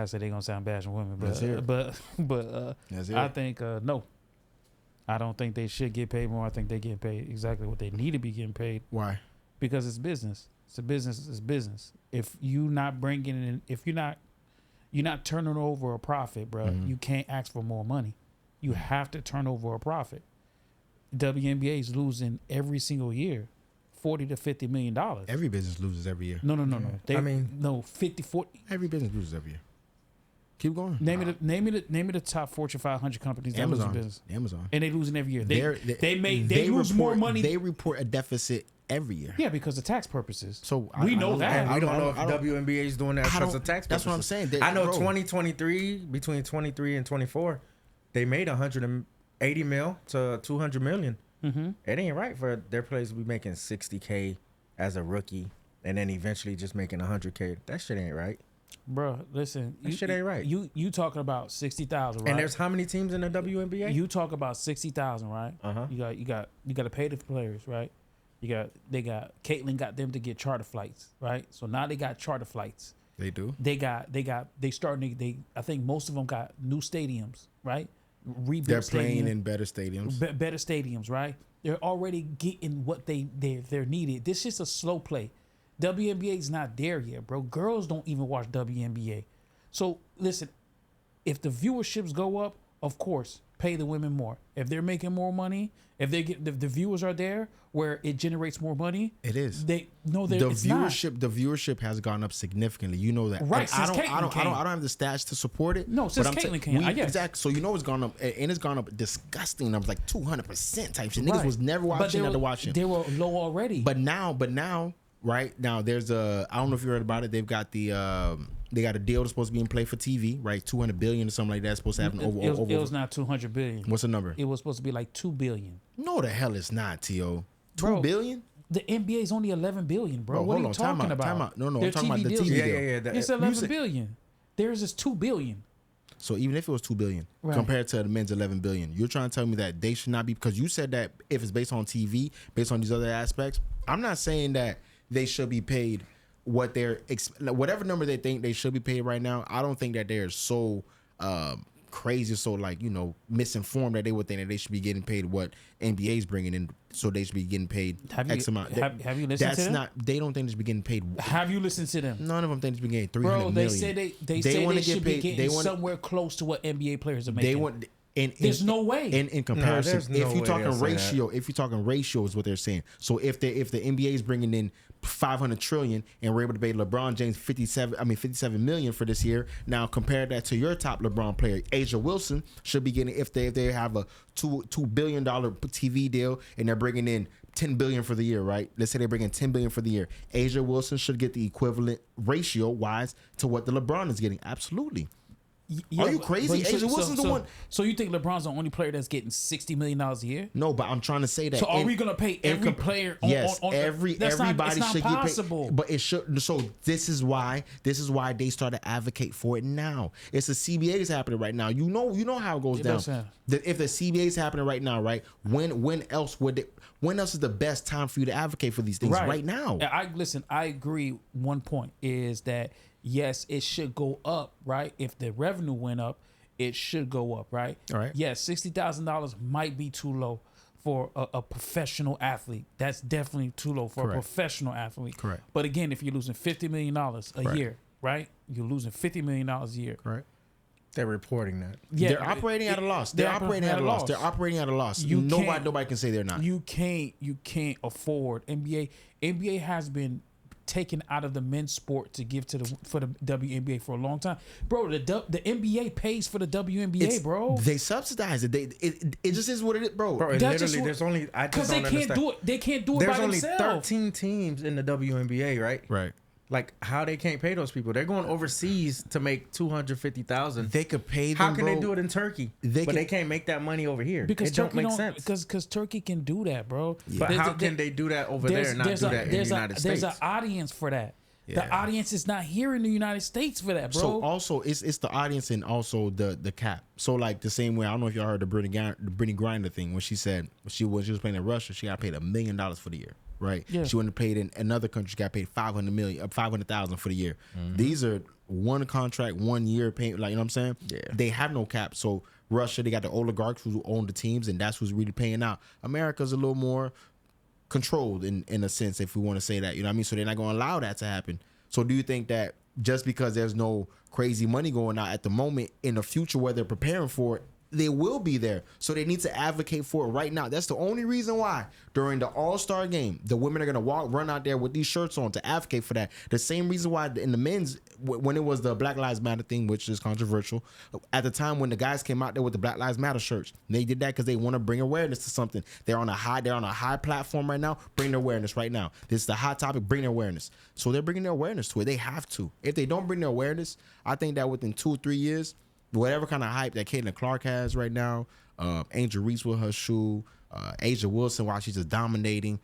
I said they're gonna sound bashing women, Let's hear but it. Let's hear I it. think no. I don't think they should get paid more. I think they get paid exactly what they need to be getting paid Why? because it's business. It's a business. It's business. If you not bringing in, if you're not turning over a profit, bro, you can't ask for more money. You have to turn over a profit. WNBA is losing every single year, $40 to $50 million. Every business loses every year. No. I mean, no 50, 40. Every business loses every year. Keep going. Name me the top Fortune 500 companies that lose business, Amazon. and they losing every year. They lose report, more money. They report a deficit every year. Yeah, because of tax purposes. So we know that. I don't know if WNBA is doing that because of tax purposes. That's what I'm saying. I know 2023, between 23 and 24, they made 180 mil to 200 million. Mm-hmm. It ain't right for their players to be making 60K as a rookie and then eventually just making 100K. That shit ain't right. Bro, listen. That shit ain't right. You talking about 60,000, right? And there's how many teams in the WNBA? You talk about 60,000, right? Uh-huh. You got to pay the players, right? Caitlyn got them to get charter flights, right? So now they got charter flights. They do. I think most of them got new stadiums, right? Rebuilt They're playing stadiums, in better stadiums. better stadiums, right? They're already getting what they're needed. This is a slow play. WNBA is not there yet, bro. Girls don't even watch WNBA. So listen, if the viewerships go up, of course, pay the women more. If they're making more money, if they get the viewers are there where it generates more money, it is. The viewership has gone up significantly. You know that, right? I don't have the stats to support it. No, since Caitlyn came, I guess. Exactly. So you know it's gone up, and it's gone up disgusting numbers, like 200% type shit. Niggas Right. was never watching that to watching. They were low already. But now, right now, there's I don't know if you heard about it. They've got they got a deal that's supposed to be in play for TV, right? 200 billion or something like that. Supposed to happen over. It was not 200 billion. What's the number? It was supposed to be like 2 billion. No, the hell it's not, T.O. 2 Bro, billion? The NBA is only 11 billion, bro. What are you talking about? Time out. No, Their I'm talking about the TV deal. Yeah. It's 11 billion. Theirs is 2 billion. So even if it was 2 billion compared to the men's 11 billion, you're trying to tell me that they should not be, because you said that if it's based on TV, based on these other aspects, I'm not saying that they should be paid what whatever number they think they should be paid right now. I don't think that they're so crazy, so misinformed that they would think that they should be getting paid what NBA's bringing in, so they should be getting paid X amount. Have you listened to them? They don't think they should be getting paid. Have you listened to them? None of them think they should be getting 300 million. million. They say they should be getting somewhere close to what NBA players are making. There's no way. In comparison, No, if you're talking ratio is what they're saying. So if the NBA is bringing in 500 trillion and we're able to pay LeBron James 57 million for this year, now compare that to your top LeBron player, Asia Wilson, should be getting, if they have a $2 billion TV deal and they're bringing in 10 billion for the year, right? Let's say they bring in 10 billion for the year. Asia Wilson should get the equivalent ratio wise to what the LeBron is getting. Absolutely. Yeah, are you crazy? Asia Wilson's the one. So you think LeBron's the only player that's getting $60 million a year? No, but I'm trying to say that. So are we gonna pay every player? Yes, everybody should get paid. But it should. So this is why they start to advocate for it now. It's the CBA is happening right now. You know how it goes down. If the CBA is happening right now, right? When else is the best time for you to advocate for these things? Right now. I agree. One point is that, yes, it should go up, right? If the revenue went up, it should go up, right? All right. Yes, $60,000 might be too low for a professional athlete. That's definitely too low for a professional athlete. Correct. But again, if you're losing $50 million a year, right? You're losing $50 million a year. Correct. They're reporting that. Yeah, they're operating at a loss. They're operating at a loss. They're operating at a loss. Nobody can say they're not. You can't afford NBA has been taken out of the men's sport to give for the WNBA for a long time, bro. The NBA pays for the WNBA, bro. They subsidize it. It just is what it is, bro. Literally, there's only because they can't do it. They can't do it by themselves. There's only 13 teams in the WNBA, right? Right. Like, how they can't pay those people? They're going overseas to make $250,000. They could pay them. How can they do it in Turkey? They can't make that money over here. Because it don't make sense. Because Turkey can do that, bro. Yeah. But how can they do that over there and not do that in the United States? There's an audience for that. Yeah. The audience is not here in the United States for that, bro. So also it's the audience and also the cap. So like the same way, I don't know if y'all heard the Brittany Griner thing when she said she was playing in Russia, she got paid $1 million for the year. right? Yeah. She wouldn't have paid in another country. She got paid 500,000 for the year. These are one contract, 1 year payment. Like, you know what I'm saying? Yeah. They have no cap. So Russia, they got the oligarchs who own the teams, and that's who's really paying out. America's a little more controlled in a sense, if we want to say that. You know what I mean? So they're not going to allow that to happen. So do you think that just because there's no crazy money going out at the moment, in the future where they're preparing for it, they will be there? So they need to advocate for it right now. That's the only reason why during the All-Star game, the women are going to run out there with these shirts on to advocate for that. The same reason why in the men's, when it was the Black Lives Matter thing, which is controversial, at the time when the guys came out there with the Black Lives Matter shirts, they did that because they want to bring awareness to something. They're on a high platform right now. Bring their awareness right now. This is the hot topic. Bring their awareness. So they're bringing their awareness to it. They have to. If they don't bring their awareness, I think that within 2 or 3 years, whatever kind of hype that Caitlin Clark has right now, Angel Reese with her shoe, Asia Wilson while she's just dominating,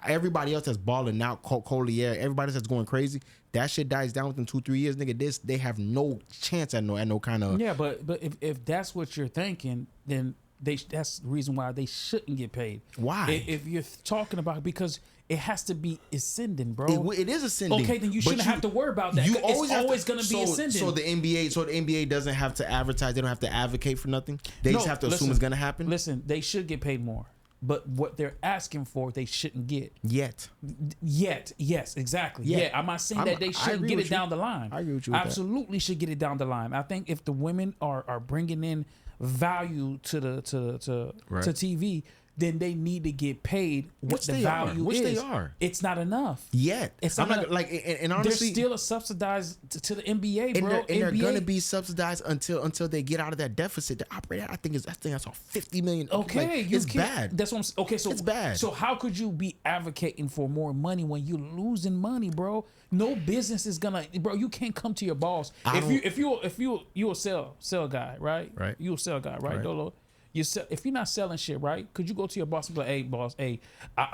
everybody else that's balling out, Collier, everybody else that's going crazy, that shit dies down within 2-3 years, nigga. They have no chance at no kind of. Yeah, but if that's what you're thinking, then that's the reason why they shouldn't get paid. Why? If you're talking about, because it has to be ascending, bro. It is ascending. Okay, then you shouldn't have to worry about that. It's always going to be ascending. So the NBA doesn't have to advertise. They don't have to advocate for nothing. They just have to assume it's going to happen. Listen, they should get paid more, but what they're asking for, they shouldn't get Yet. Yes, exactly. Yeah, I'm not saying that they shouldn't get it down the line. I agree with you with Absolutely should get it down the line. I think if the women are bringing in value to TV, then they need to get paid what the value is. Which they are. It's not enough. Yet. It's I'm not not like, and honestly, they're still a subsidized to the NBA, bro. And they're gonna be subsidized until they get out of that deficit. The operator, I think that's all $50 million. Okay, like, it's bad. That's what I'm. Okay, so it's bad. So how could you be advocating for more money when you're losing money, bro? No business is gonna, bro. You can't come to your boss if you a sell guy, right? Right. You a sell guy, right, Dolo? If you're not selling shit, right? Could you go to your boss and be like, "Hey, boss, I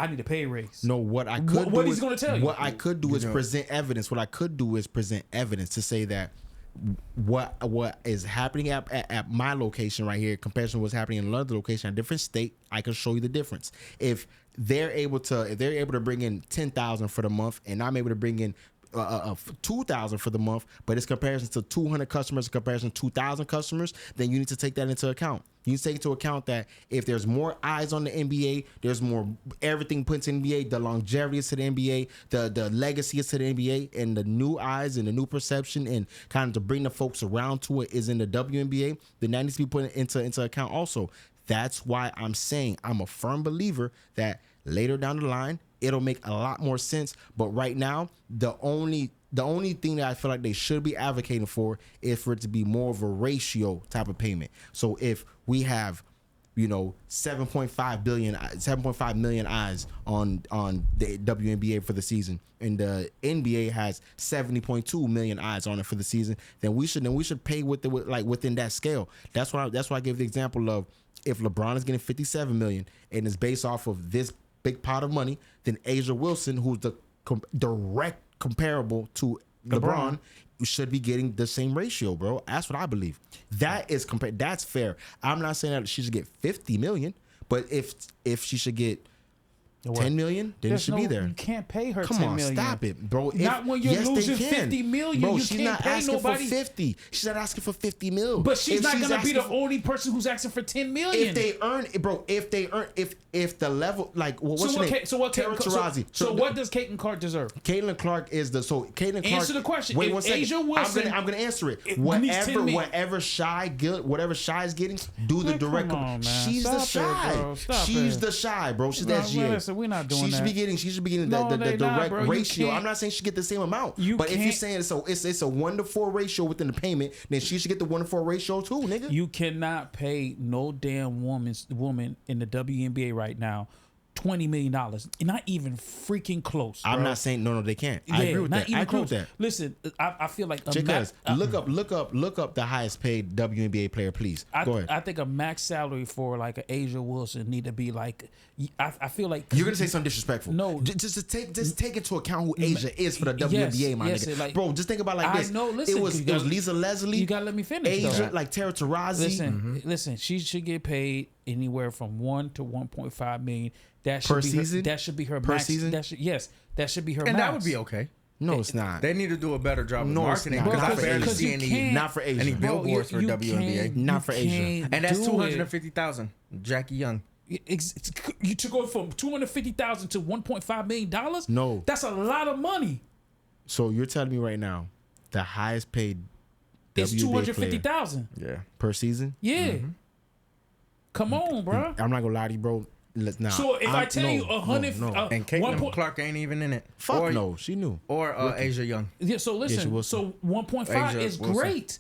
need a pay raise"? No, what I could what he's gonna tell you? What I could do is present evidence. What I could do is present evidence to say that what is happening at my location right here compared to what's happening in another location, a different state, I can show you the difference. If they're able to bring in 10,000 for the month, and I'm able to bring in 2,000 for the month, but it's comparison to 200 customers in comparison to 2,000 customers, then you need to take that into account. You need to take into account that if there's more eyes on the NBA, there's more everything put into the NBA, the longevity is to the NBA, the legacy is to the NBA, and the new eyes and the new perception and kind of to bring the folks around to it is in the WNBA, then that needs to be put into account also. That's why I'm saying I'm a firm believer that later down the line, it'll make a lot more sense. But right now, the only thing that I feel like they should be advocating for is for it to be more of a ratio type of payment. So if we have, 7.5 million eyes on the WNBA for the season, and the NBA has 70.2 million eyes on it for the season, then we should pay within that scale. That's why I gave the example of if LeBron is getting 57 million and it's based off of this big pot of money, then Asia Wilson, who's the direct comparable to LeBron, should be getting the same ratio, bro. That's what I believe. That is that's fair. I'm not saying that she should get 50 million, but if she should get 10 million, then it should be there. You can't pay her Come 10 on, million. Stop it, bro. Not when you're losing 50 million. Bro, you she's can't not pay asking nobody. for 50. She's not asking for 50 mil. But she's not going to be the asking only person who's asking for 10 million. If they earn, bro, if the level, like, what's her name? So what does Caitlin Clark deserve? Caitlin Clark is Caitlin Clark. Answer the question. Wait if 1 second. Asia Wilson, I'm gonna answer it. needs 10 million. Whatever Shy is getting, do the Man, direct. come on, man. She's the Stop Shy. it, bro. Stop She's it. the Shy, bro. She's the Bro, SGA. listen, we're not doing She that. should be getting No, the they not, direct bro. You ratio. can't. I'm not saying she get the same amount, You but if you're can't. saying it's a 1-to-4 ratio within the payment, then she should get the 1-to-4 ratio too, nigga. You cannot pay no damn woman in the WNBA right now $20 million. Not even freaking close. Bro. I'm not saying no, they can't. I agree with that. I agree with that. Listen, I feel like look up the highest paid WNBA player, please. Go ahead. I think a max salary for like an Asia Wilson need to be like. I feel like you're gonna say something disrespectful. No, just take into account who Asia is for the WNBA, my nigga. Like, bro, just think about it like this. I know. Listen, it was Lisa Leslie. You gotta let me finish. Asia, though. like Tara Taurasi. Listen, she should get paid anywhere from 1 to 1.5 million. That should Per be season? that should be her Per max. season? That should be her And max. that would be okay. No, it's not. They need to do a better job of No, it's marketing not. because I Not for barely Asia. see You can't- Not for Asia. any Bro, billboards for WNBA. Not for Asia. can't And that's do it. 250,000. Jackie Young. You took over from 250,000 to 1.5 million dollars. No. That's a lot of money. So you're telling me right now, the highest paid It's WNBA 250,000. Yeah. per season? Yeah. Come on, bro. I'm not gonna lie to you, bro. Nah, So if I tell you 100, no. And Caitlin Clark ain't even in it. Fuck or, no, she knew. Or Asia Young. yeah. So listen. Wilson. So 1.5 Asia is Wilson. great.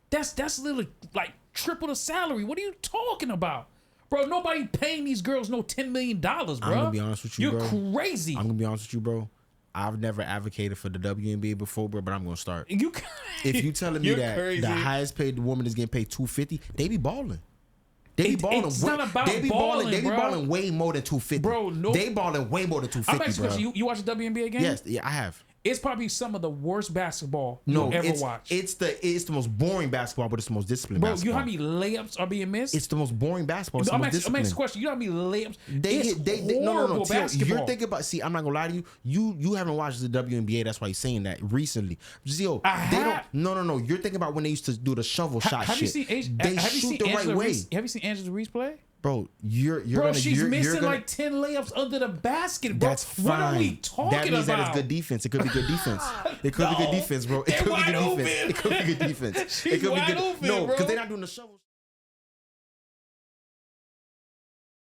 That's literally like triple the salary. What are you talking about, bro? Nobody paying these girls no $10 million, bro. I'm gonna be honest with you, You're bro. crazy. I'm gonna be honest with you, bro. I've never advocated for the WNBA before, bro, but I'm gonna start. You. If you telling me You're that crazy. the highest paid woman is getting paid $250, they be balling. They be balling. It's not about they be balling, They be bro. balling way more than $250. Bro, no. They balling way more than I'm $250, asking bro. a question. You watch the WNBA game? Yes, yeah, I have. It's probably some of the worst basketball No, you'll ever it's, watch. it's the most boring basketball, but it's the most disciplined Bro, basketball. you know how many layups are being missed? It's the most boring basketball. It's the I'm most asking a disciplined. question. You know how many layups? They It's hit. They no. horrible Tio, basketball. you're thinking about. See, I'm not gonna lie to you. You haven't watched the WNBA. That's why you're saying that recently. Zio, I they have. don't. No. You're thinking about when they used to do the shovel shot Have you shit. seen? They Have you shoot seen the right Angela way, Reese? Have you seen Angela Reese play? bro. You're Bro, gonna. she's you're missing gonna, like 10 layups under the basket, bro. That's fine. What are we talking that means about? that it's good defense. It could be good defense. It could be good No. defense, bro. It They're could be wide good open. defense. It could be good defense. She's it could wide be good. open, No, bro. because they're not doing the shovel.